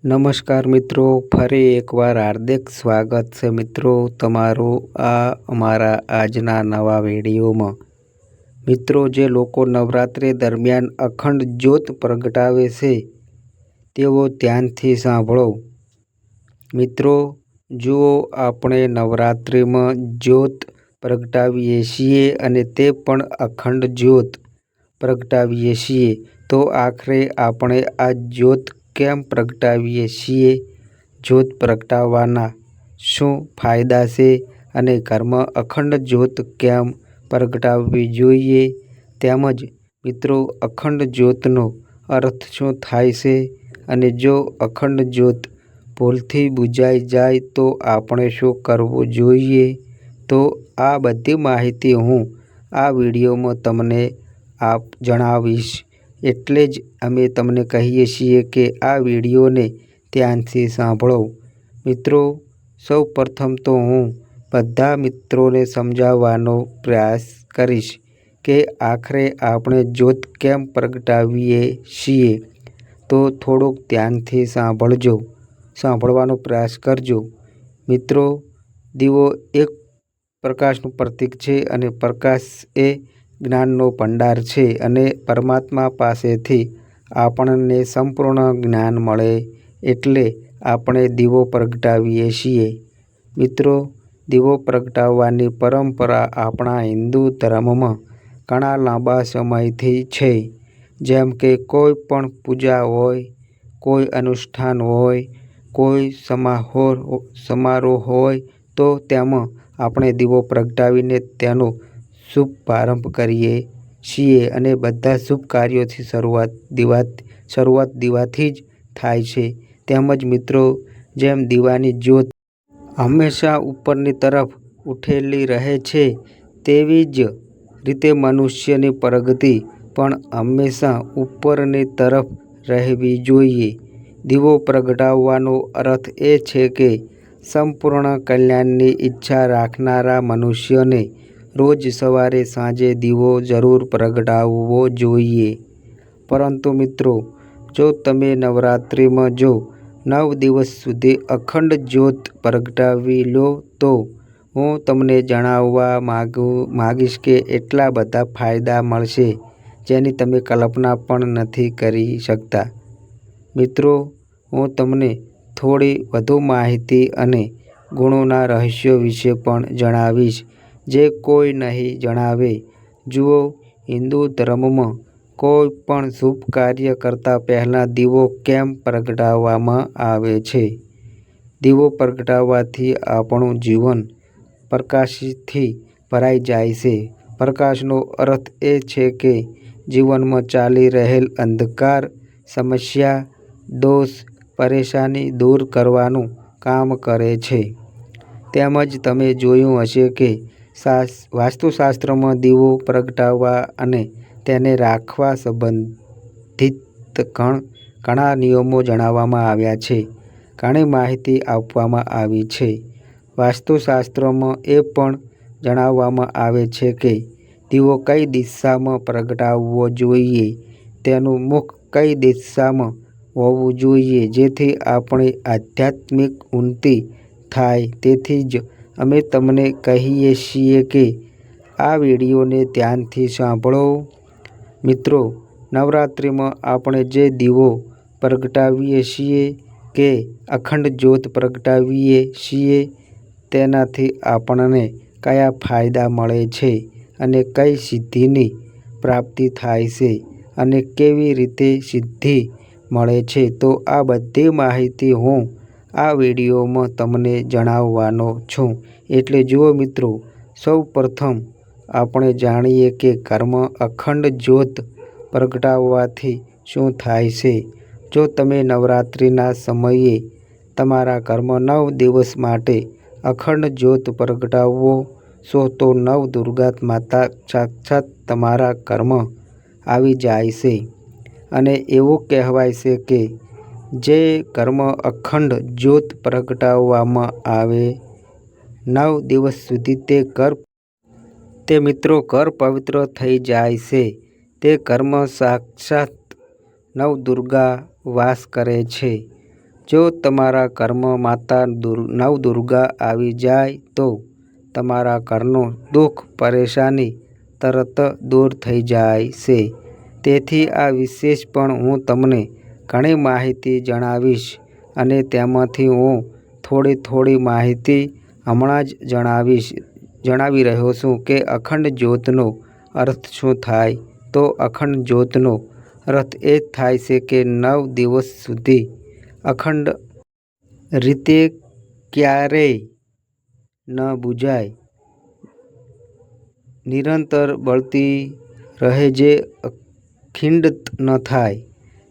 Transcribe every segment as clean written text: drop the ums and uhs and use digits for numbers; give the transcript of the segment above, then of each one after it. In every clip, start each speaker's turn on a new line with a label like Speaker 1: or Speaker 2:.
Speaker 1: નમસ્કાર મિત્રો, ફરી એકવાર હાર્દિક સ્વાગત છે મિત્રો તમારું આ અમારા આજના નવા વિડીયોમાં। મિત્રો, જે લોકો નવરાત્રિ દરમિયાન અખંડ જ્યોત પ્રગટાવે છે તેઓ ધ્યાનથી સાંભળો। મિત્રો, જુઓ, આપણે નવરાત્રિમાં જ્યોત પ્રગટાવીએ છીએ અને તે પણ અખંડ જ્યોત પ્રગટાવીએ છીએ, તો આખરે આપણે આ જ્યોત કેમ પ્રગટાવીએ છીએ? જ્યોત પ્રગટાવવાના શું ફાયદા છે અને ઘરમાં અખંડ જ્યોત કેમ પ્રગટાવવી જોઈએ? તેમજ મિત્રો, અખંડ જ્યોતનો અર્થ શું થાય છે અને જો અખંડ જ્યોત ભૂલથી બુઝાઈ જાય તો આપણે શું કરવું જોઈએ? તો આ બધી માહિતી હું આ વિડીયોમાં તમને જણાવીશ। એટલે જ અમે તમને કહીએ છીએ કે આ વિડીયોને ધ્યાનથી સાંભળો। મિત્રો, સૌ પ્રથમ તો હું બધા મિત્રોને સમજાવવાનો પ્રયાસ કરીશ કે આખરે આપણે જ્યોત કેમ પ્રગટાવીએ છીએ, તો થોડુંક ધ્યાનથી સાંભળવાનો પ્રયાસ કરજો। મિત્રો, દીવો એક પ્રકાશનું પ્રતીક છે અને પ્રકાશ એ જ્ઞાનનો ભંડાર છે અને પરમાત્મા પાસેથી આપણને સંપૂર્ણ જ્ઞાન મળે એટલે આપણે દીવો પ્રગટાવીએ છીએ। મિત્રો, દીવો પ્રગટાવવાની પરંપરા આપણા હિન્દુ ધર્મમાં ઘણા લાંબા સમયથી છે। જેમ કે કોઈ પણ પૂજા હોય, કોઈ અનુષ્ઠાન હોય, કોઈ સમારોહ હોય તો તેમાં આપણે દીવો પ્રગટાવીને તેનો શુભારંભ કરીએ છીએ અને બધા શુભ કાર્યોની શરૂઆત દીવાથી જ થાય છે। તેમજ મિત્રો, જેમ દીવાની જ્યોત હંમેશા ઉપરની તરફ ઉઠેલી રહે છે, તેવી જ રીતે મનુષ્યની પ્રગતિ પણ હંમેશા ઉપરની તરફ રહેવી જોઈએ। દીવો પ્રગટાવવાનો અર્થ એ છે કે સંપૂર્ણ કલ્યાણની ઈચ્છા રાખનારા મનુષ્યને રોજ સવારે સાંજે દીવો જરૂર પ્રગટાવવો જોઈએ। પરંતુ મિત્રો, જો તમે નવરાત્રિમાં જો 9 દિવસ સુધી અખંડ જ્યોત પ્રગટાવી લો તો હું તમને જણાવવા માંગીશ કે એટલા બધા ફાયદા મળશે જેની તમે કલ્પના પણ નથી કરી શકતા। મિત્રો, હું તમને થોડી વધુ માહિતી અને ગુણોના રહસ્યો વિશે પણ જણાવીશ જે કોઈ નહીં જણાવે। જુઓ, હિન્દુ ધર્મમાં કોઈ પણ શુભ કાર્ય કરતા પહેલા દીવો કેમ પ્રગટાવવામાં આવે છે? દીવો પ્રગટાવવાથી આપણું જીવન પ્રકાશથી ભરાઈ જાય છે। પ્રકાશનો અર્થ એ છે કે જીવનમાં ચાલી રહેલ અંધકાર, સમસ્યા, દોષ, પરેશાની દૂર કરવાનું કામ કરે છે। તેમજ તમે જોયું હશે કે વાસ્તુશાસ્ત્રમાં દીવો પ્રગટાવવા અને તેને રાખવા સંબંધિત ઘણા નિયમો જણાવવામાં આવ્યા છે, ઘણી માહિતી આપવામાં આવી છે। વાસ્તુશાસ્ત્રમાં એ પણ જણાવવામાં આવે છે કે દીવો કઈ દિશામાં પ્રગટાવવો જોઈએ, તેનું મુખ કઈ દિશામાં હોવું જોઈએ જેથી આપણી આધ્યાત્મિક ઉન્નતિ થાય। તેથી જ અમે તમને કહીએ છીએ કે આ વિડીયોને ધ્યાનથી સાંભળો। મિત્રો, નવરાત્રિમાં આપણે જે દીવો પ્રગટાવીએ છીએ કે અખંડ જ્યોત પ્રગટાવીએ છીએ તેનાથી આપણને કયા ફાયદા મળે છે અને કઈ સિદ્ધિની પ્રાપ્તિ થાય છે અને કેવી રીતે સિદ્ધિ મળે છે, તો આ બધી માહિતી હું આ વિડીયોમાં તમને જણાવવાનો છું। એટલે જુઓ મિત્રો, સૌ પ્રથમ આપણે જાણીએ કે ઘરમાં અખંડ જ્યોત પ્રગટાવવાથી શું થાય છે। જો તમે નવરાત્રિના સમયે તમારા ઘરમાં 9 દિવસ માટે અખંડ જ્યોત પ્રગટાવો છો તો નવદુર્ગા માતા સાક્ષાત તમારા ઘરમાં આવી જાય છે અને એવું કહેવાય છે કે જે ઘરમાં અખંડ જ્યોત પ્રગટાવવામાં આવે 9 દિવસ સુધી તે મિત્રો ઘર પવિત્ર થઈ જાય છે। તે ઘરમાં સાક્ષાત નવદુર્ગા વાસ કરે છે। જો તમારા ઘરમાં માતા નવદુર્ગા આવી જાય તો તમારા ઘરનું દુઃખ પરેશાની તરત દૂર થઈ જાય છે. તેથી આ વિશેષ પણ હું તમને ઘણી માહિતી જણાવીશ અને તેમાંથી હું થોડી માહિતી હમણાં જ જણાવી રહ્યો છું કે અખંડ જ્યોતનો અર્થ શું થાય. તો અખંડ જ્યોતનો અર્થ એ થાય છે કે 9 દિવસ સુધી અખંડ રીતે ક્યારેય ન બુઝાય, નિરંતર બળતી રહે, જે ખંડિત ન થાય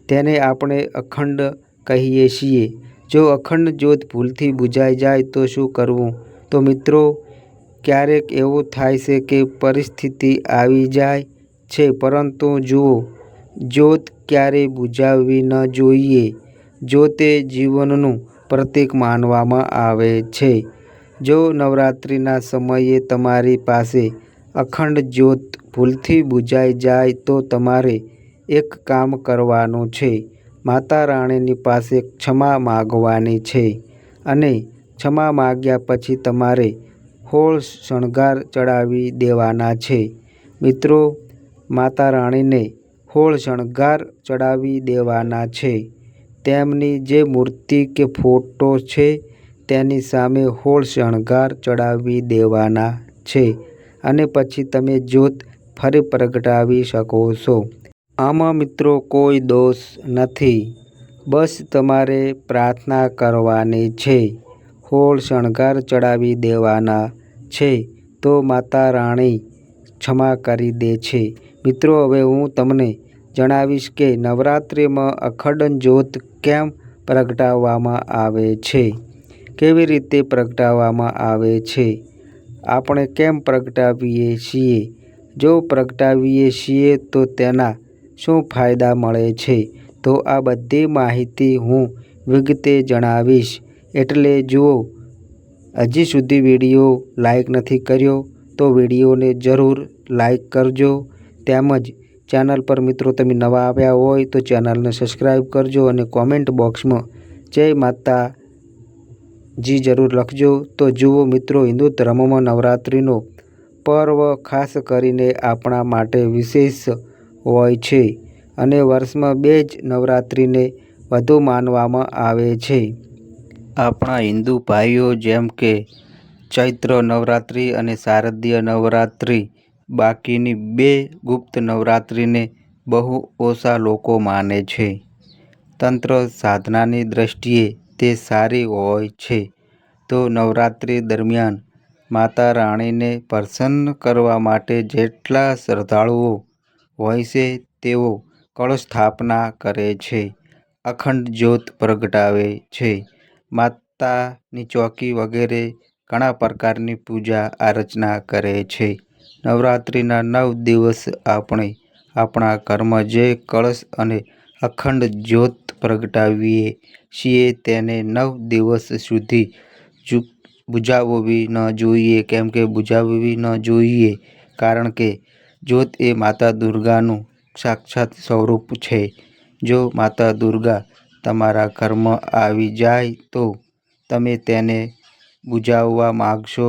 Speaker 1: તેને આપણે અખંડ કહીએ છીએ. જો અખંડ જ્યોત ભૂલથી બુઝાઈ જાય તો શું કરવું? તો મિત્રો, ક્યારેક એવું થાય છે કે પરિસ્થિતિ આવી જાય છે, પરંતુ જુઓ, જ્યોત ક્યારેય બુઝાવવી ન જોઈએ. જ્યોત એ જીવનનું પ્રતીક માનવામાં આવે છે. જો નવરાત્રિના સમયે તમારી પાસે અખંડ જ્યોત ભૂલથી બુઝાઈ જાય તો તમારે એક કામ કરવાનું છે. માતા રાણીની પાસે ક્ષમા માગવાની છે અને ક્ષમા માગ્યા પછી તમારે 16 શણગાર ચડાવી દેવાના છે. મિત્રો, માતા રાણીને 16 શણગાર ચડાવી દેવાના છે. તેમની જે મૂર્તિ કે ફોટો છે તેની સામે 16 શણગાર ચડાવી દેવાના છે અને પછી તમે જ્યોત ફરી પ્રગટાવી શકો છો. આમાં મિત્રો કોઈ દોષ નથી. બસ તમારે પ્રાર્થના કરવાની છે, 16 શણગાર ચડાવી દેવાના છે તો માતા રાણી ક્ષમા કરી દે છે. મિત્રો, હવે હું તમને જણાવીશ કે નવરાત્રિમાં અખંડ જ્યોત કેમ પ્રગટાવવામાં આવે છે, કેવી રીતે પ્રગટાવવામાં આવે છે, આપણે કેમ પ્રગટાવીએ છીએ, જો પ્રગટાવીએ છીએ તો તેના શું ફાયદા મળે છે. તો આ બધી માહિતી હું વિગતે જણાવીશ. એટલે જુઓ, હજી સુધી વિડીયો લાઈક નથી કર્યો તો વિડીયોને જરૂર લાઈક કરજો. તેમજ ચેનલ પર મિત્રો તમે નવા આવ્યા હોય તો ચેનલને સબસ્ક્રાઈબ કરજો અને કોમેન્ટ બોક્સમાં જય માતાજી જરૂર લખજો. તો જુઓ મિત્રો, હિન્દુ ધર્મમાં નવરાત્રિનો પર્વ ખાસ કરીને આપણા માટે વિશેષ હોય છે અને વર્ષમાં 2 જ નવરાત્રિને વધુ માનવામાં આવે છે. આપણા હિન્દુ ભાઈઓ જેમ કે ચૈત્ર નવરાત્રિ અને શારદીય નવરાત્રિ, બાકીની 2 ગુપ્ત નવરાત્રિને બહુ ઓછા લોકો માને છે. તંત્ર સાધનાની દ્રષ્ટિએ તે સારી હોય છે. તો નવરાત્રિ દરમિયાન માતા રાણીને પ્રસન્ન કરવા માટે જેટલા શ્રદ્ધાળુઓ હોય છે તેઓ કળશ સ્થાપના કરે છે, અખંડ જ્યોત પ્રગટાવે છે, માતાની ચોકી વગેરે ઘણા પ્રકારની પૂજા અર્ચના કરે છે. નવરાત્રિના 9 દિવસ આપણે આપણા ઘરમાં જે કળશ અને અખંડ જ્યોત પ્રગટાવીએ છીએ તેને 9 દિવસ સુધી બુઝાવવી ન જોઈએ. કેમ કે બુઝાવવી ન જોઈએ? કારણ કે જ્યોત એ માતા દુર્ગાનું સાક્ષાત સ્વરૂપ છે. જો માતા દુર્ગા તમારા ઘરમાં આવી જાય તો તમે તેને બુઝાવવા માગશો,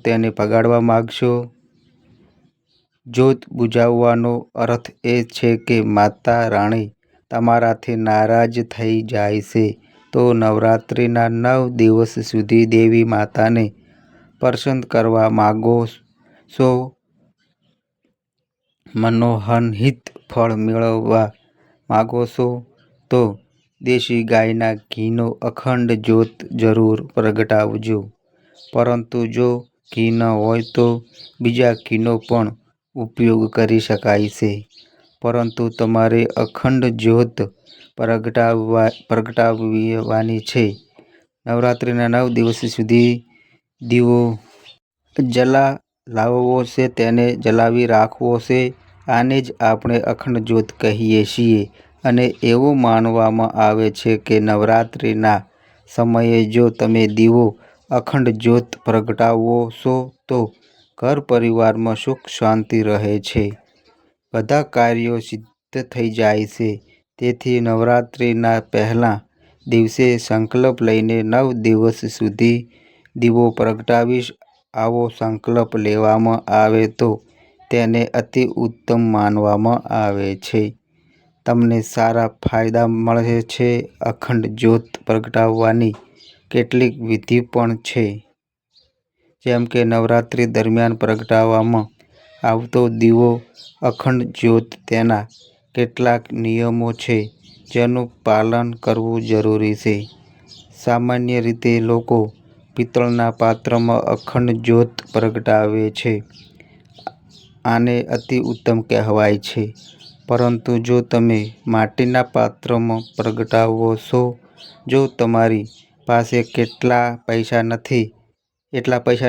Speaker 1: તેને ભગાડવા માગશો. જ્યોત બુઝાવવાનો અર્થ એ છે કે માતા રાણી તમારાથી નારાજ થઈ જાય છે. તો નવરાત્રિના 9 દિવસ સુધી દેવી માતાને પ્રસન્ન કરવા માગો છો, મનોહનહિત ફળ મેળવવા માગો છો તો દેશી ગાયના ઘીનો અખંડ જ્યોત જરૂર પ્રગટાવજો. પરંતુ જો ઘી ન હોય તો બીજા ઘીનો પણ ઉપયોગ કરી શકાય છે. પરંતુ તમારે અખંડ જ્યોત પ્રગટાવવાની છે. નવરાત્રિના 9 દિવસ સુધી દીવો જલાવવો છે, તેને જલાવી રાખવો છે. આને જ આપણે અખંડ જ્યોત કહીએ છીએ. અને એવું માનવામાં આવે છે કે નવરાત્રિના સમયે જો તમે દીવો અખંડ જ્યોત પ્રગટાવો છો તો ઘર પરિવારમાં સુખ શાંતિ રહે છે, બધા કાર્યો સિદ્ધ થઈ જાય છે. તેથી નવરાત્રિના પહેલા દિવસે સંકલ્પ લઈને 9 દિવસ સુધી દીવો પ્રગટાવીશ. આવો સંકલ્પ લેવામાં આવે તો તેને અતિ ઉત્તમ માનવામાં આવે છે. તમને સારા ફાયદા મળે છે. અખંડ જ્યોત પ્રગટાવવાની કેટલીક વિધિ પણ છે. જેમ કે નવરાત્રિ દરમિયાન પ્રગટાવવામાં આવતો દીવો અખંડ જ્યોત, તેના કેટલાક નિયમો છે જેનું પાલન કરવું જરૂરી છે. સામાન્ય રીતે લોકો પિત્તળના પાત્રમાં અખંડ જ્યોત પ્રગટાવે છે. આને અતિ ઉત્તમ કહેવાય છે. પરંતુ જો તમે માટીના પાત્રમાં પ્રગટાવો છો, જો તમારી પાસે એટલા પૈસા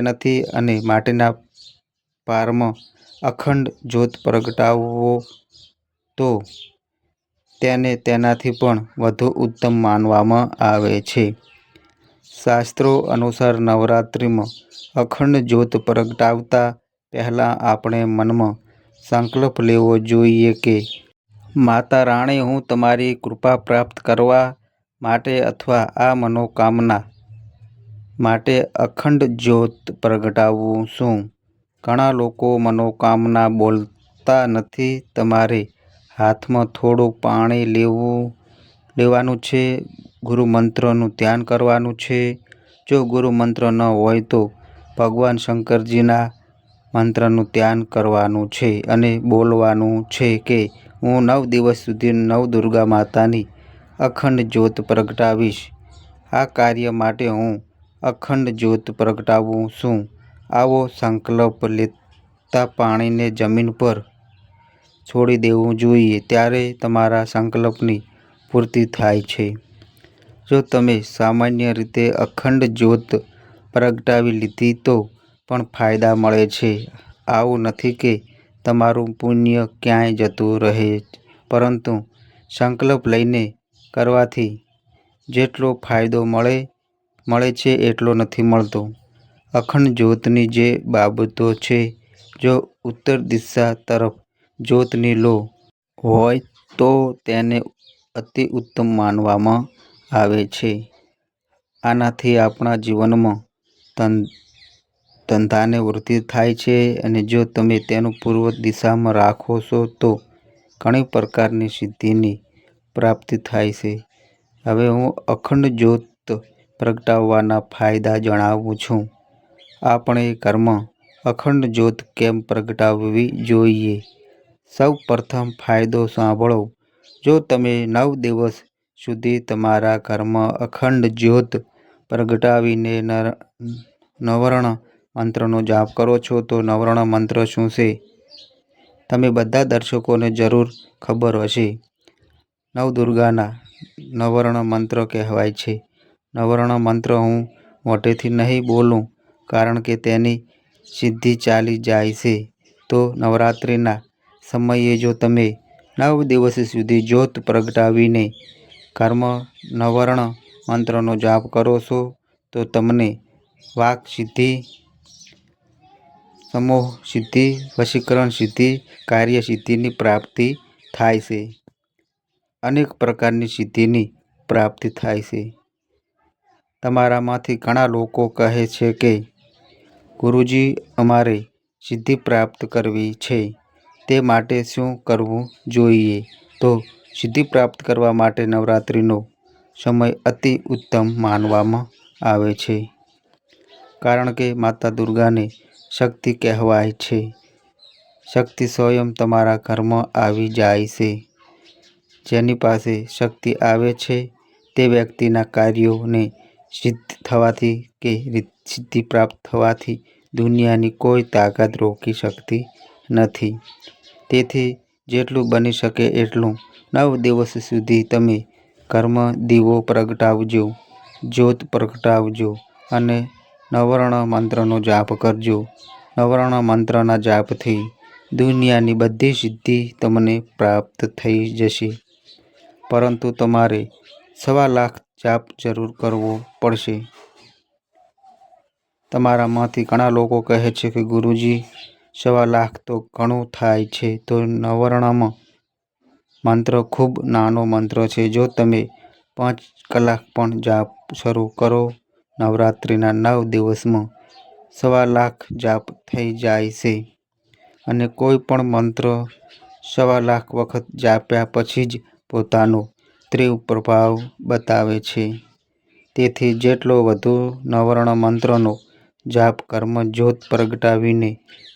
Speaker 1: નથી અને માટીના પારમાં અખંડ જ્યોત પ્રગટાવો તો તેને તેનાથી પણ વધુ ઉત્તમ માનવામાં આવે છે. શાસ્ત્રો અનુસાર નવરાત્રિમાં અખંડ જ્યોત પ્રગટાવતા પહેલા આપણે મનમાં સંકલ્પ લેવો જોઈએ કે માતા રાણી, હું તમારી કૃપા પ્રાપ્ત કરવા માટે અથવા આ મનોકામના માટે અખંડ જ્યોત પ્રગટાવું છું. ઘણા લોકો મનોકામના બોલતા નથી. તમારે હાથમાં થોડું પાણી લેવાનું છે. ગુરુમંત્રનું ધ્યાન કરવાનું છે. જો ગુરુમંત્ર ન હોય તો ભગવાન શંકરજીના મંત્રનું ધ્યાન કરવાનું છે અને બોલવાનું છે કે હું 9 દિવસ સુધી નવદુર્ગા માતાની અખંડ જ્યોત પ્રગટાવીશ. આ કાર્ય માટે હું અખંડ જ્યોત પ્રગટાવું છું. આવો સંકલ્પ લેતા પાણીને જમીન પર છોડી દેવું જોઈએ. ત્યારે તમારા સંકલ્પની પૂર્તિ થાય છે. જો તમે સામાન્ય રીતે અખંડ જ્યોત પ્રગટાવી લીધી તો પણ ફાયદા મળે છે. આવું નથી કે તમારું પુણ્ય ક્યાંય જતું રહે, પરંતુ સંકલ્પ લઈને કરવાથી જેટલો ફાયદો મળે છે એટલો નથી મળતો. અખંડ જ્યોતની જે બાબતો છે, જો ઉત્તર દિશા તરફ જ્યોતની લો હોય તો તેને અતિ ઉત્તમ માનવામાં આવે છે. આનાથી આપણા જીવનમાં ધંધાને વૃદ્ધિ થાય છે અને જો તમે તેનું પૂર્વ દિશામાં રાખો છો તો ઘણી પ્રકારની સિદ્ધિની પ્રાપ્તિ થાય છે. હવે હું અખંડ જ્યોત પ્રગટાવવાના ફાયદા જણાવું છું. આપણે ઘરમાં અખંડ જ્યોત કેમ પ્રગટાવવી જોઈએ? સૌ પ્રથમ ફાયદો સાંભળો. જો તમે 9 દિવસ સુધી તમારા ઘરમાં અખંડ જ્યોત પ્રગટાવીને નવર્ણ મંત્રનો જાપ કરો છો તો નવર્ણ મંત્ર શું છે? તમે બધા દર્શકોને જરૂર ખબર હશે. નવદુર્ગાના નવર્ણ મંત્ર કહેવાય છે. નવર્ણ મંત્ર હું મોઢેથી નહીં બોલું, કારણ કે તેની સિદ્ધિ ચાલી જાય છે. તો નવરાત્રિના સમયે જો તમે 9 દિવસ સુધી જ્યોત પ્રગટાવીને ઘરમાં નવર્ણ મંત્રનો જાપ કરો છો તો તમને વાક સિદ્ધિ, સમોહ સિદ્ધિ, વશીકરણ સિદ્ધિ, કાર્ય સિદ્ધિની પ્રાપ્તિ થાય છે. અનેક પ્રકારની સિદ્ધિની પ્રાપ્તિ થાય છે. તમારામાંથી ઘણા લોકો કહે છે કે ગુરુજી, અમારે સિદ્ધિ પ્રાપ્ત કરવી છે, તે માટે શું કરવું જોઈએ? તો સિદ્ધિ પ્રાપ્ત કરવા માટે નવરાત્રિનો સમય અતિ ઉત્તમ માનવામાં આવે છે. કારણ કે માતા દુર્ગાને શક્તિ કહેવાય છે. શક્તિ સ્વયં તમારા ઘરમાં આવી જાય છે. જેની પાસે શક્તિ આવે છે તે વ્યક્તિના કાર્યોને સિદ્ધ થવાથી કે સિદ્ધિ પ્રાપ્ત થવાથી દુનિયાની કોઈ તાકાત રોકી શકતી નથી. તેથી જેટલું બની શકે એટલું 9 દિવસ સુધી તમે ઘરમાં દીવો પ્રગટાવજો, જ્યોત પ્રગટાવજો અને નવર્ણ મંત્રનો જાપ કરજો. નવર્ણ મંત્રના જાપથી દુનિયાની બધી સિદ્ધિ તમને પ્રાપ્ત થઈ જશે. પરંતુ તમારે 1.25 લાખ જાપ જરૂર કરવો પડશે. તમારામાંથી ઘણા લોકો કહે છે કે ગુરુજી, 1.25 લાખ તો ઘણું થાય છે, તો નવર્ણમાં મંત્ર ખૂબ નાનો મંત્ર છે. જો તમે 5 કલાક પણ જાપ શરૂ કરો, નવરાત્રિના 9 દિવસમાં 1.25 લાખ જાપ થઈ જાય છે. અને કોઈ પણ મંત્ર 1.25 લાખ વખત જાપ્યા પછી જ પોતાનો તીવ્ર પ્રભાવ બતાવે છે. તેથી જેટલો વધુ નવર્ણ મંત્રનો જાપ ઘરમાં જ્યોત પ્રગટાવીને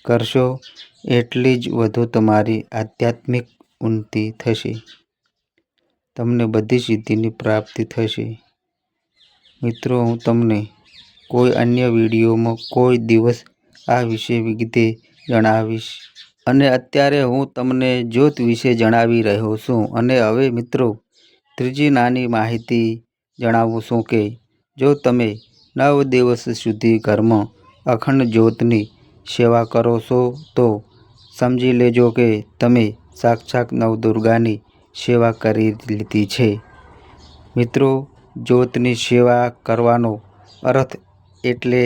Speaker 1: કરશો, એટલી જ વધુ તમારી આધ્યાત્મિક ઉન્નતિ થશે. તમને બધી સિદ્ધિની પ્રાપ્તિ થશે. મિત્રો, હું તમને કોઈ અન્ય વિડીયોમાં કોઈ દિવસ આ વિશે વિગતે જણાવીશ. અને અત્યારે હું તમને જ્યોત વિશે જણાવી રહ્યો છું. અને હવે મિત્રો, ત્રીજી નાની માહિતી જણાવું છું કે જો તમે 9 દિવસ સુધી ઘરમાં અખંડ જ્યોતની સેવા કરો છો, તો સમજી લેજો કે તમે સાક્ષાત નવદુર્ગાની સેવા કરી લીધી છે. મિત્રો, જ્યોતની સેવા કરવાનો અર્થ એટલે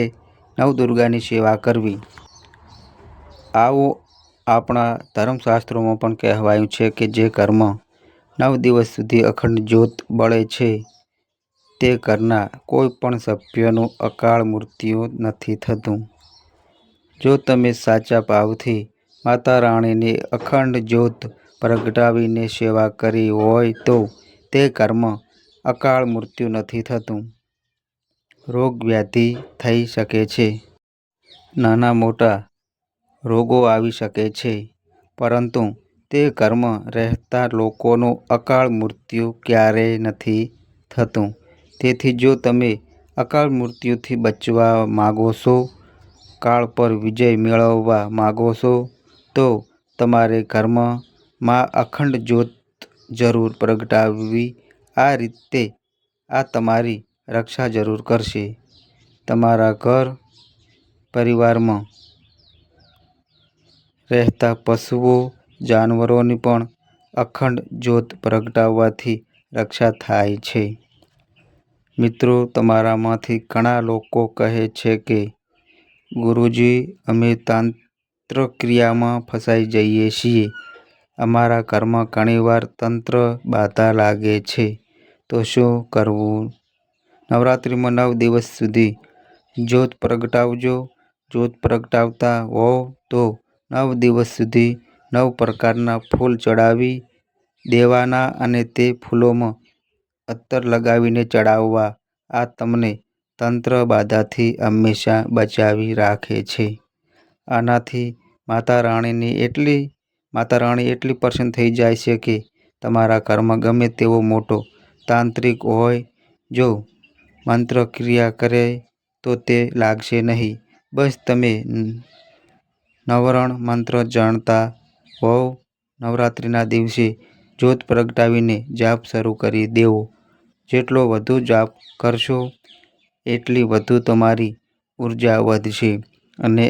Speaker 1: નવદુર્ગાની સેવા કરવી. આવું આપણા ધર્મશાસ્ત્રોમાં પણ કહેવાયું છે કે જે ઘરમાં 9 દિવસ સુધી અખંડ જ્યોત બળે છે, તે ઘરના કોઈ પણ સભ્યનું અકાળ મૃત્યુ નથી થતું. જો તમે સાચા ભાવથી માતા રાણીની અખંડ જ્યોત પ્રગટાવીને સેવા કરી હોય તો તે ઘરમાં અકાળ મૃત્યુ નથી થતું. રોગ વ્યાધિ થઈ શકે છે, નાના મોટા રોગો આવી શકે છે, પરંતુ તે ઘરમાં રહેતા લોકોનું અકાળ મૃત્યુ ક્યારેય નથી થતું. તેથી જો તમે અકાળ મૃત્યુથી બચવા માગો છો, કાળ પર વિજય મેળવવા માગો છો, તો તમારે ઘરમાં માં અખંડ જ્યોત જરૂર પ્રગટાવવી. આ રીતે આ તમારી રક્ષા જરૂર કરશે. તમારા ઘર પરિવારમાં રહેતા પશુઓ, જાનવરોની પણ અખંડ જ્યોત પ્રગટાવવાથી રક્ષા થાય છે. મિત્રો, તમારામાંથી ઘણા લોકો કહે છે કે ગુરુજી, અમે તંત્રક્રિયામાં ફસાઈ જઈએ છીએ. અમારા ઘરમાં ઘણીવાર તંત્ર બાધા લાગે છે, તો શું કરવું? નવરાત્રિમાં 9 દિવસ સુધી જ્યોત પ્રગટાવજો. જ્યોત પ્રગટાવતા હોવ તો 9 દિવસ સુધી 9 પ્રકારના ફૂલ ચડાવી દેવાના અને તે ફૂલોમાં અત્તર લગાવીને ચડાવવા. આ તમને તંત્ર બાધાથી હંમેશા બચાવી રાખે છે. આનાથી માતા રાણી એટલી પ્રસન્ન થઈ જાય છે કે તમારા ઘરમાં ગમે તેવો મોટો તાંત્રિક હોય, જો મંત્ર ક્રિયા કરે તો તે લાગશે નહીં. બસ તમે નવર્ણ મંત્ર જાણતા હોવ, નવરાત્રિના દિવસે જ્યોત પ્રગટાવીને જાપ શરૂ કરી દેવો. જેટલો વધુ જાપ કરશો, એટલી વધુ તમારી ઉર્જા વધશે. અને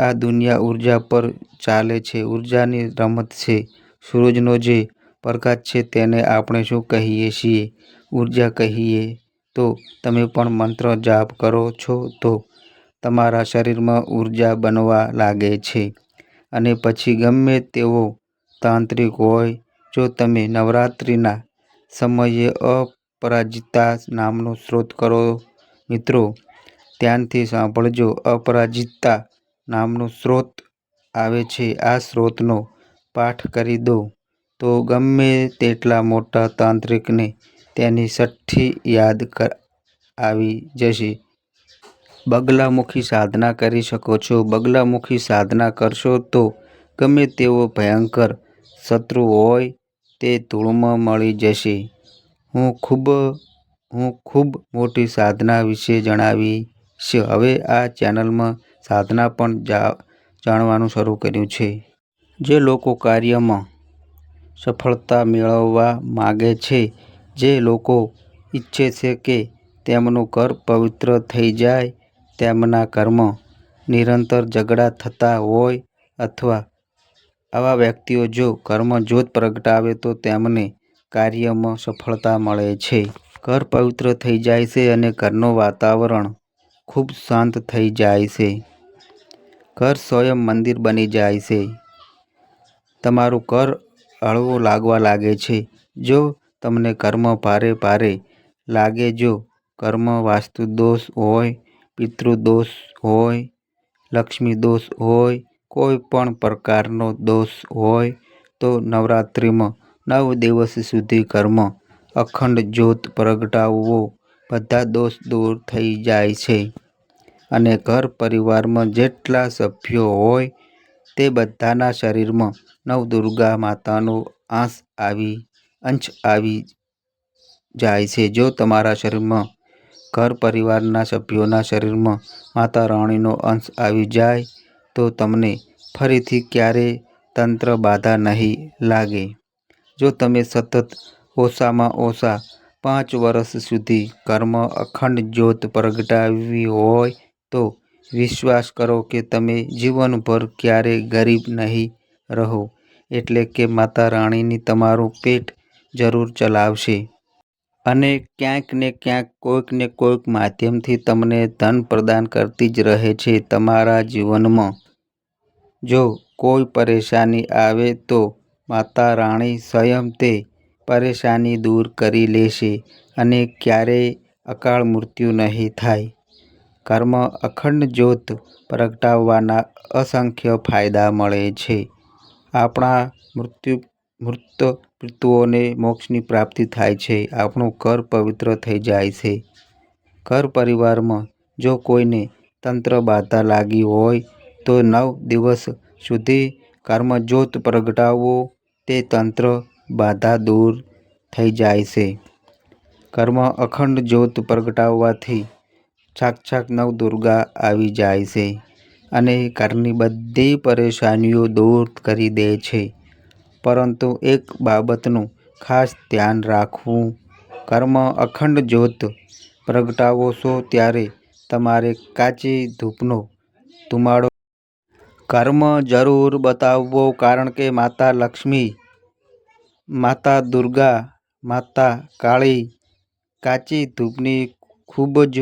Speaker 1: આ દુનિયા ઉર્જા પર ચાલે છે. ઉર્જાની રમત છે. સૂરજનો જે પ્રકાશ છે તેને આપણે શું કહીએ છીએ? ઉર્જા કહીએ. તો તમે પણ મંત્ર જાપ કરો છો તો તમારા શરીરમાં ઉર્જા બનવા લાગે છે. અને પછી ગમે તેવો તાંત્રિક હોય, જો તમે નવરાત્રિના સમયે અપરાજિતા નામનો સ્ત્રોત કરો, મિત્રો ધ્યાનથી સાંભળજો, અપરાજિતા નામનો સ્ત્રોત આવે છે. આ સ્ત્રોતનો પાઠ કરી દો તો ગમે તેટલા મોટા તાંત્રિકને તેની શક્તિ યાદ આવી જશે. બગલામુખી સાધના કરી શકો છો. બગલામુખી સાધના કરશો તો ગમે તેવો ભયંકર શત્રુ હોય તે ધૂળમાં મળી જશે. હું ખૂબ મોટી સાધના વિશે જણાવીશ. હવે આ ચેનલમાં સાધના પણ જાણવાનું શરૂ કર્યું છે. જે લોકો કાર્યમાં સફળતા મેળવવા માગે છે, જે લોકો ઈચ્છે છે કે તેમનું ઘર પવિત્ર થઈ જાય, તેમના ઘરમાં નિરંતર ઝઘડા થતા હોય, અથવા આવા વ્યક્તિઓ જો ઘરમાં જ્યોત પ્રગટાવે તો તેમને કાર્યમાં સફળતા મળે છે. ઘર પવિત્ર થઈ જાય છે અને ઘરનું વાતાવરણ ખૂબ શાંત થઈ જાય છે. ઘર સ્વયં મંદિર બની જાય છે. તમારું ઘર હળવું લાગવા લાગે છે. જો તમને ઘરમાં ભારે લાગે, જો ઘરમાં વાસ્તુ દોષ હોય, પિતૃદોષ હોય, લક્ષ્મી દોષ હોય, કોઈ પણ પ્રકારનો દોષ હોય તો નવરાત્રિમાં 9 દિવસ સુધી ઘરમાં અખંડ જ્યોત પ્રગટાવવો બધા દોષ દૂર થઈ જાય છે અને ઘર પરિવારમાં જેટલા સભ્યો હોય તે બધાના શરીરમાં નવદુર્ગા માતાનો અંશ આવી જાય છે. જો તમારા શરીરમાં ઘર પરિવારના સભ્યોના શરીરમાં માતા રાણીનો અંશ આવી જાય તો તમને ફરીથી ક્યારેય તંત્ર બાધા નહીં લાગે. જો તમે સતત ઓછામાં ઓછા 5 વર્ષ સુધી ઘરમાં અખંડ જ્યોત પ્રગટાવી હોય તો વિશ્વાસ કરો કે તમે જીવનભર ક્યારેય ગરીબ નહીં રહો. એટલે કે માતા રાણીની તમારું પેટ જરૂર ચલાવશે. અને ક્યાંક ને ક્યાંક કોઈક ને કોઈક માધ્યમથી તમને ધન પ્રદાન કરતી જ રહે છે. તમારા જીવનમાં જો કોઈ પરેશાની આવે તો માતા રાણી સ્વયં તે પરેશાની દૂર કરી લેશે અને ક્યારેય અકાળ મૃત્યુ નહીં થાય. ઘરમાં અખંડ જ્યોત પ્રગટાવવાના અસંખ્ય ફાયદા મળે છે. આપણા મૃત પિતૃઓને મોક્ષની પ્રાપ્તિ થાય છે. આપણું ઘર પવિત્ર થઈ જાય છે. ઘર પરિવારમાં જો કોઈને તંત્ર બાધા લાગી હોય તો 9 દિવસ સુધી ઘરમાં જ્યોત પ્રગટાવો, તે તંત્ર બાધા દૂર થઈ જાય છે. ઘરમાં અખંડ જ્યોત પ્રગટાવવાથી સાક્ષાત નવદુર્ગા આવી જાય છે અને ઘરની બધી પરેશાનીઓ દૂર કરી દે છે. પરંતુ એક બાબતનું ખાસ ધ્યાન રાખવું, ઘરમાં અખંડ જ્યોત પ્રગટાવો છો ત્યારે તમારે કાચી ધૂપનો ધુમાડો ઘરમાં જરૂર બતાવવો, કારણ કે માતા લક્ષ્મી, માતા દુર્ગા, માતા કાળી કાચી ધૂપની ખૂબ જ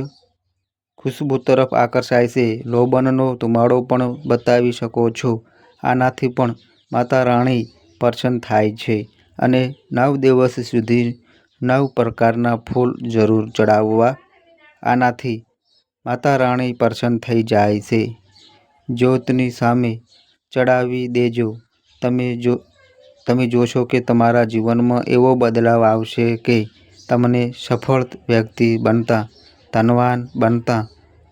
Speaker 1: ખુશ્બુ તરફ આકર્ષાય છે. લોબનનો ધુમાડો પણ બતાવી શકો છો. આનાથી પણ માતા રાણી પ્રસન્ન થાય છે. અને 9 દિવસ સુધી 9 પ્રકારના ફૂલ જરૂર ચડાવવા. આનાથી માતા રાણી પ્રસન્ન થઈ જાય છે. જ્યોતની સામે ચડાવી દેજો. તમે જોશો કે તમારા જીવનમાં એવો બદલાવ આવશે કે તમને સફળ વ્યક્તિ બનતા, ધનવાન બનતા,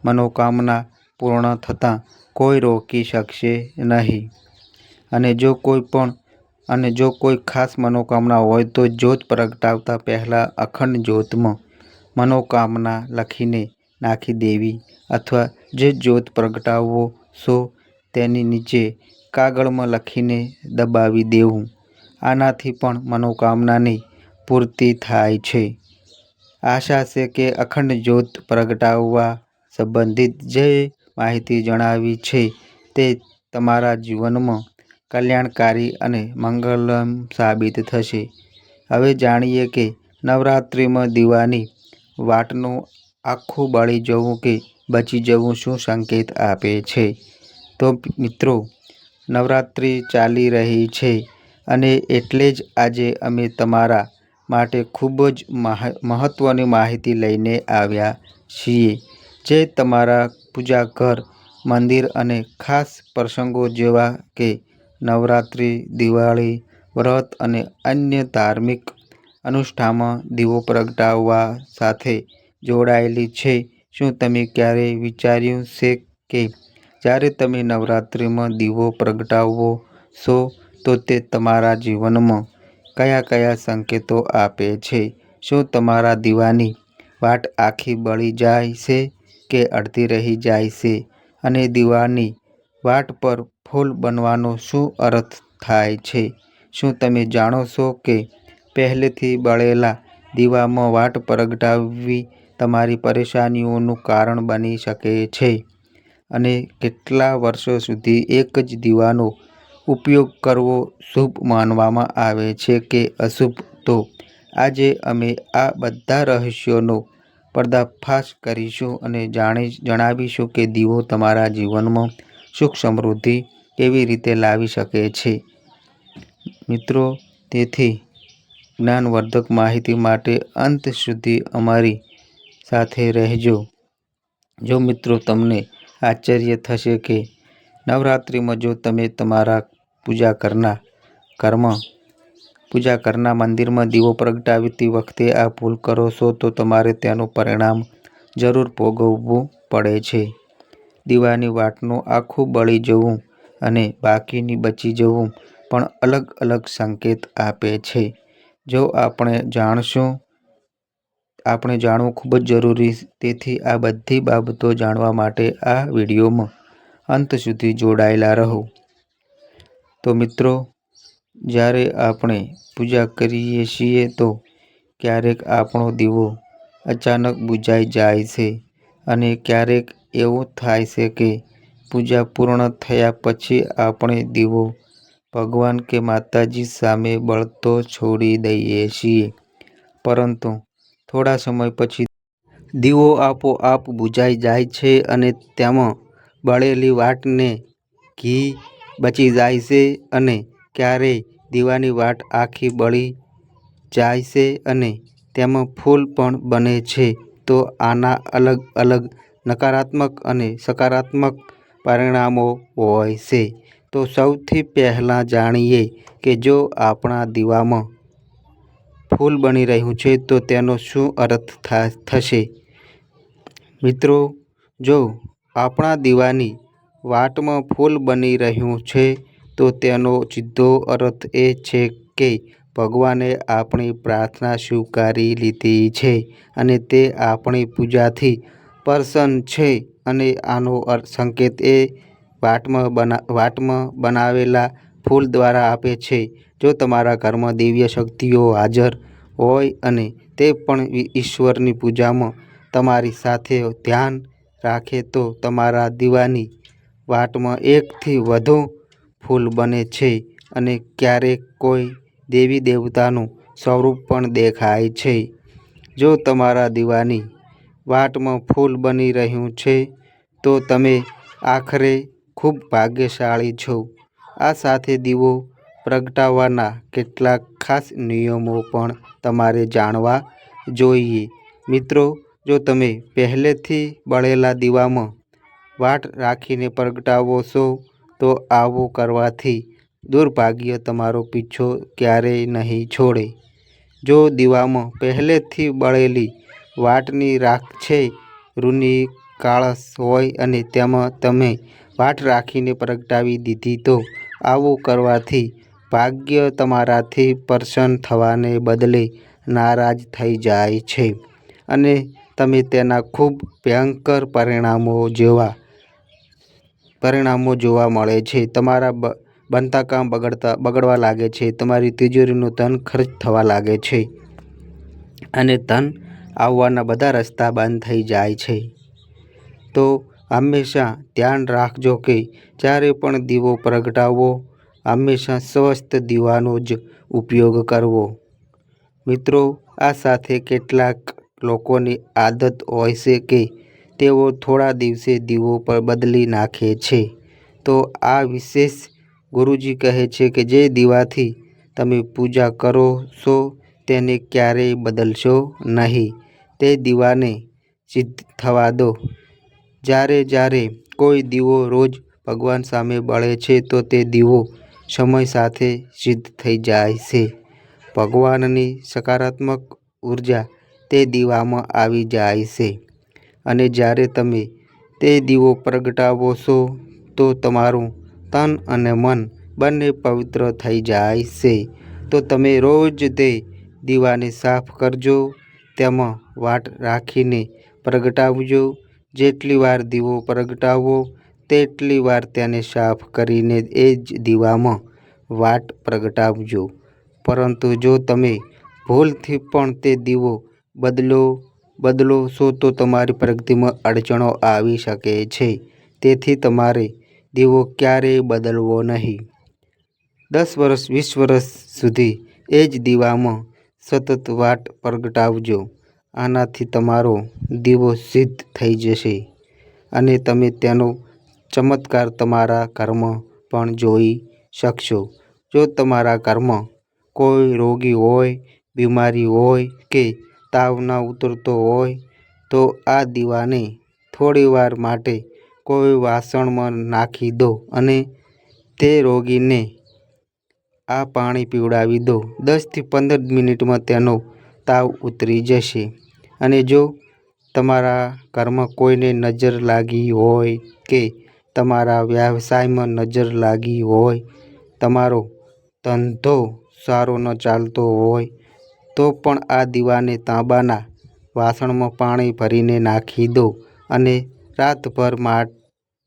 Speaker 1: મનોકામના પૂર્ણ થતાં કોઈ રોકી શકશે નહીં. અને જો કોઈ ખાસ મનોકામના હોય તો જ્યોત પ્રગટાવતા પહેલાં અખંડ જ્યોતમાં મનોકામના લખીને નાખી દેવી અથવા જે જ્યોત પ્રગટાવો છો તેની નીચે કાગળમાં લખીને દબાવી દેવું. આનાથી પણ મનોકામનાની પૂર્તિ થાય છે. આશા છે કે અખંડ જ્યોત પ્રગટાવવા સંબંધિત જે માહિતી જણાવી છે તે તમારા જીવનમાં કલ્યાણકારી અને મંગલમય સાબિત થશે. હવે જાણીએ કે નવરાત્રિમાં દીવાની વાટનું આખું બળી જવું કે બચી જવું શું સંકેત આપે છે. તો મિત્રો, નવરાત્રિ ચાલી રહી છે અને એટલે જ આજે અમે તમારા માટે ખૂબ જ મહત્ત્વની માહિતી લઈને આવ્યા છીએ, જે તમારા પૂજા ઘર, મંદિર અને ખાસ પ્રસંગો જેવા કે નવરાત્રિ, દિવાળી, વ્રત અને અન્ય ધાર્મિક અનુષ્ઠાનમાં દીવો પ્રગટાવવા સાથે જોડાયેલી છે. શું તમે ક્યારેય વિચાર્યું છે કે જ્યારે તમે નવરાત્રિમાં દીવો પ્રગટાવો છો તો તે તમારા જીવનમાં કયા સંકેતો આપે છે? શું તમારા દીવાની વાટ આખી બળી જાય છે કે અડધી રહી જાય છે? અને દીવાની વાટ પર ફૂલ બનવાનો શું અર્થ થાય છે? શું તમે જાણો છો કે પહેલેથી બળેલા દીવામાં વાટ પ્રગટાવવી તમારી પરેશાનીઓનું કારણ બની શકે છે? અને કેટલા વર્ષો સુધી એક જ દીવાનો ઉપયોગ કરવો શુભ માનવામાં આવે છે કે અશુભ? તો આજે અમે આ બધા રહસ્યોનો પર્દાફાશ કરીશું અને જણાવીશું કે દીવો તમારા જીવનમાં સુખ સમૃદ્ધિ કેવી રીતે લાવી શકે છે. મિત્રો, તેથી જ્ઞાનવર્ધક માહિતી માટે અંત સુધી અમારી સાથે રહેજો. જો મિત્રો તમને આશ્ચર્ય થશે કે નવરાત્રિમાં જો તમે તમારા પૂજા કરના મંદિરમાં દીવો પ્રગટાવતી વખતે આ ભૂલ કરો છો તો તમારે તેનું પરિણામ જરૂર ભોગવવું પડે છે. દીવાની વાટનું આખું બળી જવું અને બાકીની બચી જવું પણ અલગ અલગ સંકેત આપે છે. જો આપણે જાણવું ખૂબ જ જરૂરી, તેથી આ બધી બાબતો જાણવા માટે આ વિડીયોમાં અંત સુધી જોડાયેલા રહો. તો મિત્રો, જ્યારે આપણે પૂજા કરીએ છીએ તો ક્યારેક આપણો દીવો અચાનક બુઝાઈ જાય છે અને ક્યારેક એવું થાય છે કે પૂજા પૂર્ણ થયા પછી આપણે દીવો ભગવાન કે માતાજી સામે બળતો છોડી દઈએ છીએ, પરંતુ થોડા સમય પછી દીવો આપોઆપ બુઝાઈ જાય છે અને તેમાં બળેલી વાટને ઘી બચી જાય છે અને ક્યારેય દીવાની વાટ આખી બળી જાય છે અને તેમાં ફૂલ પણ બને છે. તો આના અલગ અલગ નકારાત્મક અને સકારાત્મક પરિણામો હોય છે. તો સૌથી પહેલાં જાણીએ કે જો આપણા દીવામાં ફૂલ બની રહ્યું છે તો તેનો શું અર્થ થશે. મિત્રો, જો આપણા દીવાની વાટમાં ફૂલ બની રહ્યું છે તો તેનો સીધો અર્થ એ છે કે ભગવાને આપણી પ્રાર્થના સ્વીકારી લીધી છે અને તે આપણી પૂજાથી પ્રસન્ન છે. અને આનો સંકેત એ વાટમાં બનાવેલા ફૂલ દ્વારા આપે છે. જો તમારા ઘરમાં દિવ્ય શક્તિઓ હાજર હોય અને તે પણ ઈશ્વરની પૂજામાં તમારી સાથે ધ્યાન રાખે તો તમારા દીવાની વાટમાં એકથી વધુ ફૂલ બને છે અને ક્યારેક કોઈ દેવી દેવતાનું સ્વરૂપ પણ દેખાય છે. જો તમારા દીવાની વાટમાં ફૂલ બની રહ્યું છે તો તમે આખરે ખૂબ ભાગ્યશાળી છો. આ સાથે દીવો પ્રગટાવવાના કેટલાક ખાસ નિયમો પણ તમારે જાણવા જોઈએ. મિત્રો, જો તમે પહેલેથી બળેલા દીવામાં વાટ રાખીને પ્રગટાવો છો તો આવું કરવાથી દુર્ભાગ્ય તમારો પીછો ક્યારેય નહીં છોડે. જો દીવામાં પહેલેથી બળેલી વાટની રાખ છે, રૂની કાળસ હોય અને તેમાં તમે વાટ રાખીને પ્રગટાવી દીધી તો આવું કરવાથી ભાગ્ય તમારાથી પ્રસન્ન થવાને બદલે નારાજ થઈ જાય છે અને તમે તેના ખૂબ ભયંકર પરિણામો જોવા મળે છે. તમારા બનતા કામ બગડવા લાગે છે, તમારી તિજોરીનું ધન ખર્ચ થવા લાગે છે અને ધન આવવાના બધા રસ્તા બંધ થઈ જાય છે. તો હંમેશા ધ્યાન રાખજો કે જ્યારે પણ દીવો પ્રગટાવો, હંમેશા સ્વસ્થ દીવાનો જ ઉપયોગ કરવો. મિત્રો, આ સાથે કેટલાક લોકોની આદત હોય છે કે તેઓ થોડા દિવસે દીવો બદલી નાખે છે. તો આ વિશેષ ગુરુજી કહે છે કે જે દીવાથી તમે પૂજા કરો છો તેને ક્યારેય બદલશો નહીં. તે દીવાને સિદ્ધ થવા દો. જ્યારે કોઈ દીવો રોજ ભગવાન સામે બળે છે તો તે દીવો સમય સાથે સિદ્ધ થઈ જાય છે. ભગવાનની સકારાત્મક ઉર્જા તે દીવામાં આવી જાય છે અને જ્યારે તમે તે દીવો પ્રગટાવો છો તો તમારું તન અને મન બંને પવિત્ર થઈ જાય છે. તો તમે રોજ તે દીવાને સાફ કરજો, તેમાં વાટ રાખીને પ્રગટાવજો. જેટલી વાર દીવો પ્રગટાવો તેટલી વાર તેને સાફ કરીને એ જ દીવામાં વાટ પ્રગટાવજો. પરંતુ જો તમે ભૂલથી પણ તે દીવો બદલો છો તો તમારી પ્રગતિમાં અડચણો આવી શકે છે. તેથી તમારે દીવો ક્યારેય બદલવો નહીં. 10 વર્ષ 20 વર્ષ સુધી એ જ દીવામાં સતત વાટ પ્રગટાવજો. આનાથી તમારો દીવો સિદ્ધ થઈ જશે અને તમે તેનો ચમત્કાર તમારા ઘરમાં પણ જોઈ શકશો. જો તમારા ઘરમાં કોઈ રોગી હોય, બીમારી હોય કે તાવ ન ઉતરતો હોય તો આ દીવાને થોડીવાર માટે કોઈ વાસણમાં નાખી દો અને તે રોગીને આ પાણી પીવડાવી દો. 10થી 15 મિનિટમાં તેનો તાવ ઉતરી જશે. અને જો તમારા ઘરમાં કોઈને નજર લાગી હોય કે તમારા વ્યવસાયમાં નજર લાગી હોય, તમારો ધંધો સારો ન ચાલતો હોય તો પણ આ દીવાને તાંબાના વાસણમાં પાણી ભરીને નાખી દો અને રાતભર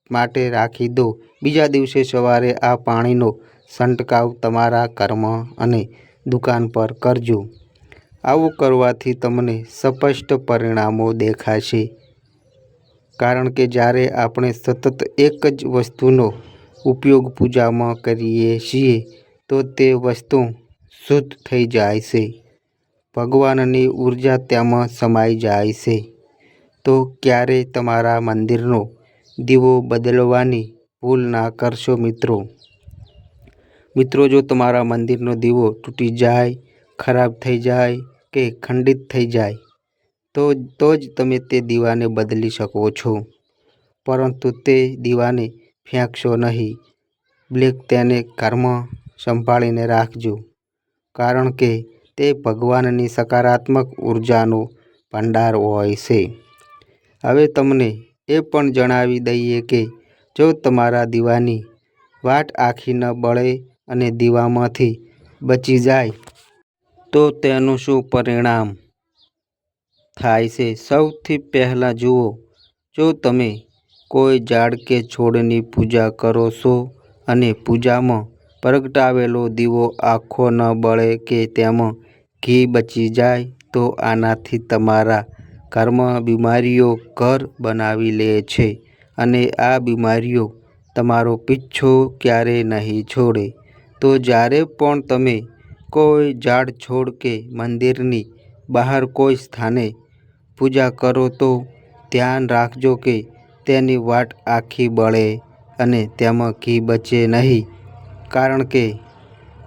Speaker 1: માટે રાખી દો. બીજા દિવસે સવારે આ પાણીનો છંટકાવ તમારા ઘરમાં અને દુકાન પર કરજો. આવું કરવાથી તમને સ્પષ્ટ પરિણામો દેખાશે. કારણ કે જ્યારે આપણે સતત એક જ વસ્તુનો ઉપયોગ પૂજામાં કરીએ છીએ તો તે વસ્તુ શુદ્ધ થઈ જાય છે. ભગવાનની ઉર્જા તેમાં સમાઈ જાય છે. તો ક્યારેય તમારા મંદિરનો દીવો બદલવાની ભૂલ ના કરશો મિત્રો. જો તમારા મંદિરનો દીવો તૂટી જાય, ખરાબ થઈ જાય કે ખંડિત થઈ જાય તો જ તમે તે દીવાને બદલી શકો છો. પરંતુ તે દીવાને ફેંકશો નહીં. તેને ઘરમાં સંભાળીને રાખજો. કારણ કે તે ભગવાનની સકારાત્મક ઉર્જાનો ભંડાર હોય છે. હવે તમને એ પણ જણાવી દઈએ કે જો તમારા દીવાની વાટ આખી ન બળે અને દીવામાંથી બચી જાય તો તેનું શું પરિણામ થાય છે. સૌથી પહેલાં જુઓ, જો તમે કોઈ ઝાડ કે છોડની પૂજા કરો છો અને પૂજામાં પ્રગટાવેલો દીવો આખો ન બળે કે તેમાં ઘી બચી જાય તો આનાથી તમારા ઘરમાં બીમારીઓ ઘર બનાવી લે છે અને આ બીમારીઓ તમારો પીછો ક્યારેય નહીં છોડે. તો જ્યારે પણ તમે કોઈ ઝાડ, છોડ કે મંદિરની બહાર કોઈ સ્થાને પૂજા કરો તો ધ્યાન રાખજો કે તેની વાટ આખી બળે અને તેમાં ઘી બચે નહીં. કારણ કે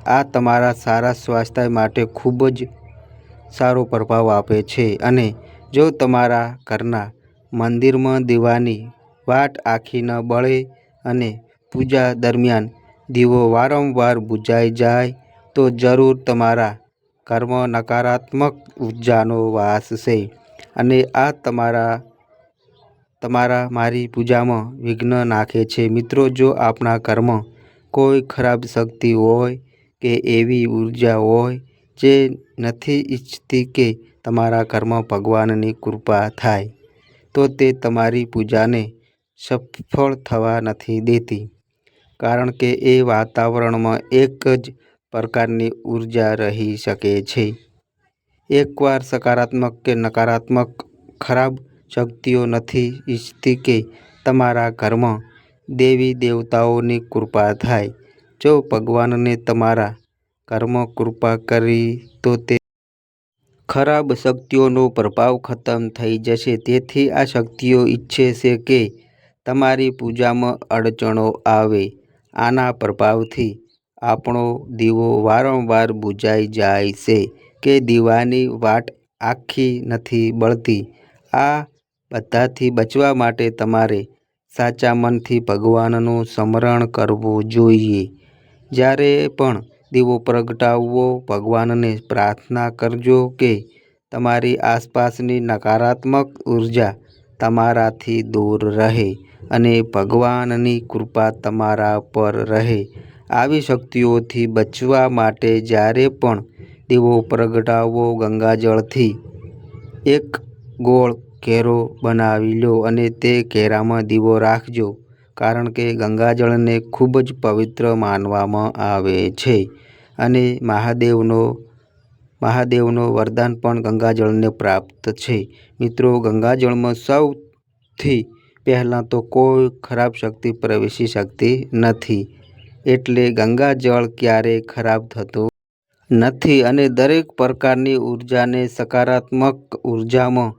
Speaker 1: આ તમારા સારા સ્વાસ્થ્ય માટે ખૂબ જ સારો પ્રભાવ આપે છે. અને જો તમારા ઘરના મંદિરમાં દીવાની વાટ આખી ન બળે અને પૂજા દરમિયાન દીવો વારંવાર બુઝાઈ જાય તો જરૂર તમારા ઘરમાં નકારાત્મક ઉર્જાનો વાસ છે અને આ મારી પૂજામાં વિઘ્ન નાખે છે. મિત્રો, જો આપણા ઘરમાં કોઈ ખરાબ શક્તિ હોય કે એવી ઉર્જા હોય જે નથી ઈચ્છતી કે તમારા ઘરમાં ભગવાનની કૃપા થાય તો તે તમારી પૂજાને સફળ થવા નથી દેતી. કારણ કે એ વાતાવરણમાં એક જ પ્રકારની ઉર્જા રહી શકે છે. એકવાર સકારાત્મક કે નકારાત્મક ખરાબ શક્તિઓ નથી ઈચ્છતી કે તમારા ઘરમાં દેવી દેવતાઓની કૃપા થાય. જો ભગવાનને તમારા ઘરમાં કૃપા કરી તો તે ખરાબ શક્તિઓનો પ્રભાવ ખતમ થઈ જશે. તેથી આ શક્તિઓ ઈચ્છે છે કે તમારી પૂજામાં અડચણો આવે. આના પ્રભાવથી આપણો દીવો વારંવાર બુઝાઈ જાય છે કે દીવાની વાટ આખી નથી બળતી. આ બધાથી બચવા માટે તમારે સાચા મનથી ભગવાનનું સ્મરણ કરવું જોઈએ. જ્યારે પણ દીવો પ્રગટાવો, ભગવાનને પ્રાર્થના કરજો કે તમારી આસપાસની નકારાત્મક ઉર્જા તમારાથી દૂર રહે અને ભગવાનની કૃપા તમારા પર રહે. આવી શક્તિઓથી બચવા માટે જ્યારે પણ દીવો પ્રગટાવો, ગંગાજળથી એક ગોળ ઘેરો બનાવી લો અને તે ઘેરામાં દીવો રાખજો. કારણ કે ગંગાજળને ખૂબ જ પવિત્ર માનવામાં આવે છે અને મહાદેવનો વરદાન પણ ગંગાજળને પ્રાપ્ત છે. મિત્રો, ગંગાજળમાં સૌથી પહેલાં તો કોઈ ખરાબ શક્તિ પ્રવેશી શકતી નથી. એટલે ગંગાજળ ક્યારેય ખરાબ થતું નથી અને દરેક પ્રકારની ઉર્જાને સકારાત્મક ઉર્જામાં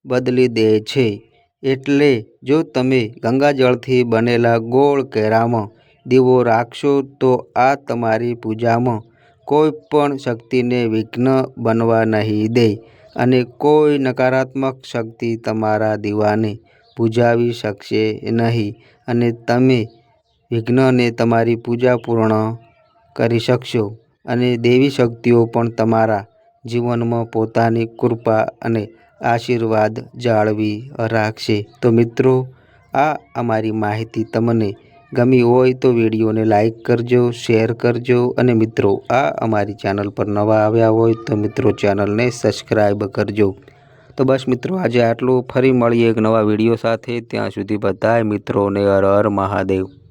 Speaker 1: બદલી દે છે. એટલે જો તમે ગંગાજળથી બનેલા ગોળ ઘેરામાં દીવો રાખશો તો આ તમારી પૂજામાં કોઈ પણ શક્તિને વિઘ્ન બનવા નહીં દે અને કોઈ નકારાત્મક શક્તિ તમારા દીવાને બુઝાવી શકશે નહીં અને તમે વિઘ્નને તમારી પૂજા પૂર્ણ કરી શકશો અને દેવી શક્તિઓ પણ તમારા જીવનમાં પોતાની કૃપા અને આશીર્વાદ જાળવી રાખશે। તો મિત્રો, આ અમારી માહિતી તમને ગમી હોય તો વિડીયોને લાઈક કરજો, શેર કરજો અને મિત્રો આ અમારી ચેનલ પર નવા આવ્યા હોય તો મિત્રો ચેનલને સબસ્ક્રાઈબ કરજો। તો બસ મિત્રો, આજે આટલું। ફરી મળીએ એક નવા વિડીયો સાથે। ત્યાં સુધી બધાય મિત્રોને હર હર મહાદેવ।